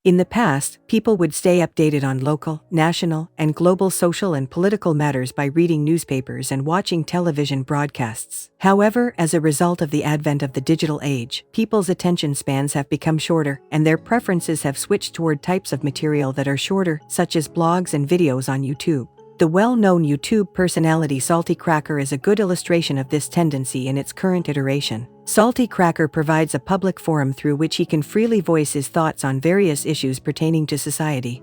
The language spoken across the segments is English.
In the past, people would stay updated on local, national, and global social and political matters by reading newspapers and watching television broadcasts. However, as a result of the advent of the digital age, people's attention spans have become shorter, and their preferences have switched toward types of material that are shorter, such as blogs and videos on YouTube. The well-known YouTube personality Salty Cracker is a good illustration of this tendency in its current iteration. Salty Cracker provides a public forum through which he can freely voice his thoughts on various issues pertaining to society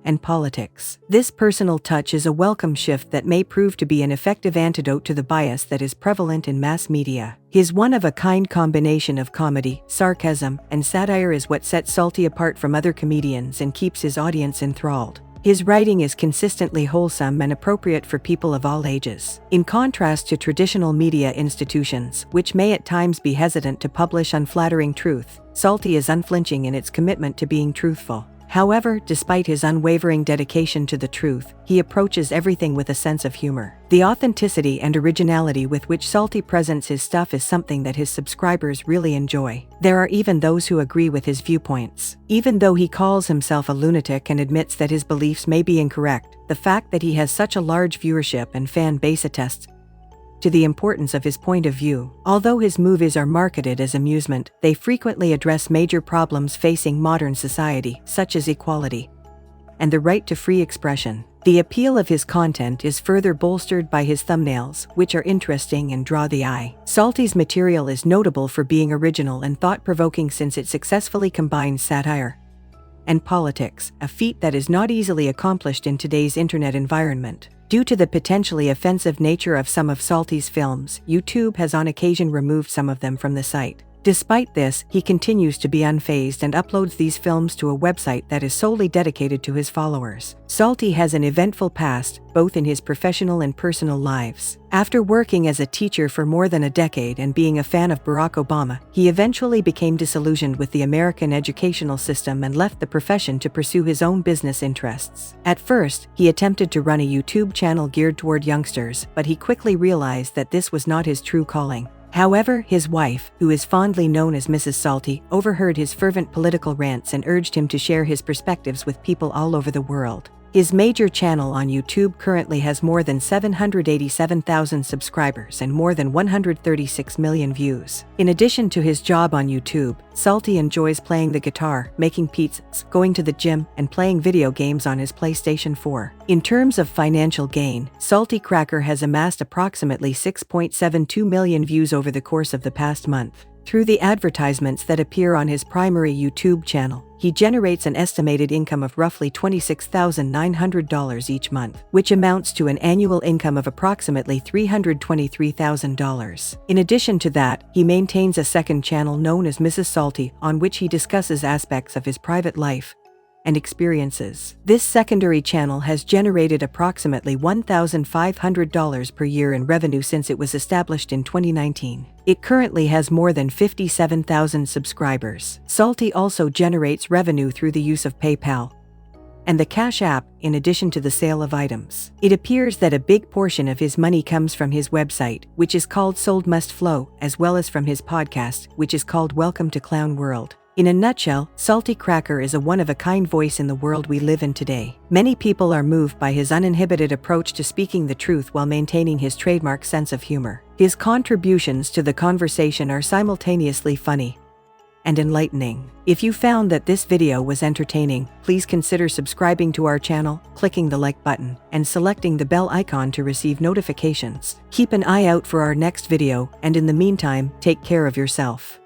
and politics. This personal touch is a welcome shift that may prove to be an effective antidote to the bias that is prevalent in mass media. His one-of-a-kind combination of comedy, sarcasm, and satire is what sets Salty apart from other comedians and keeps his audience enthralled. His writing is consistently wholesome and appropriate for people of all ages. In contrast to traditional media institutions, which may at times be hesitant to publish unflattering truth, Salty is unflinching in its commitment to being truthful. However, despite his unwavering dedication to the truth, he approaches everything with a sense of humor. The authenticity and originality with which Salty presents his stuff is something that his subscribers really enjoy. There are even those who agree with his viewpoints. Even though he calls himself a lunatic and admits that his beliefs may be incorrect, the fact that he has such a large viewership and fan base attests to the importance of his point of view. Although his movies are marketed as amusement, they frequently address major problems facing modern society, such as equality and the right to free expression. The appeal of his content is further bolstered by his thumbnails, which are interesting and draw the eye. Salty's material is notable for being original and thought-provoking since it successfully combines satire and politics, a feat that is not easily accomplished in today's internet environment. Due to the potentially offensive nature of some of Salty's films, YouTube has on occasion removed some of them from the site. Despite this, he continues to be unfazed and uploads these films to a website that is solely dedicated to his followers. Salty has an eventful past, both in his professional and personal lives. After working as a teacher for more than a decade and being a fan of Barack Obama, he eventually became disillusioned with the American educational system and left the profession to pursue his own business interests. At first, he attempted to run a YouTube channel geared toward youngsters, but he quickly realized that this was not his true calling. However, his wife, who is fondly known as Mrs. Salty, overheard his fervent political rants and urged him to share his perspectives with people all over the world. His major channel on YouTube currently has more than 787,000 subscribers and more than 136 million views. In addition to his job on YouTube, Salty enjoys playing the guitar, making pizzas, going to the gym, and playing video games on his PlayStation 4. In terms of financial gain, Salty Cracker has amassed approximately 6.72 million views over the course of the past month. Through the advertisements that appear on his primary YouTube channel, he generates an estimated income of roughly $26,900 each month, which amounts to an annual income of approximately $323,000. In addition to that, he maintains a second channel known as Mrs. Salty, on which he discusses aspects of his private life and experiences. This secondary channel has generated approximately $1,500 per year in revenue since it was established in 2019. It currently has more than 57,000 subscribers. Salty also generates revenue through the use of PayPal and the Cash App, in addition to the sale of items. It appears that a big portion of his money comes from his website, which is called Sold Must Flow, as well as from his podcast, which is called Welcome to Clown World. In a nutshell, Salty Cracker is a one-of-a-kind voice in the world we live in today. Many people are moved by his uninhibited approach to speaking the truth while maintaining his trademark sense of humor. His contributions to the conversation are simultaneously funny and enlightening. If you found that this video was entertaining, please consider subscribing to our channel, clicking the like button, and selecting the bell icon to receive notifications. Keep an eye out for our next video, and in the meantime, take care of yourself.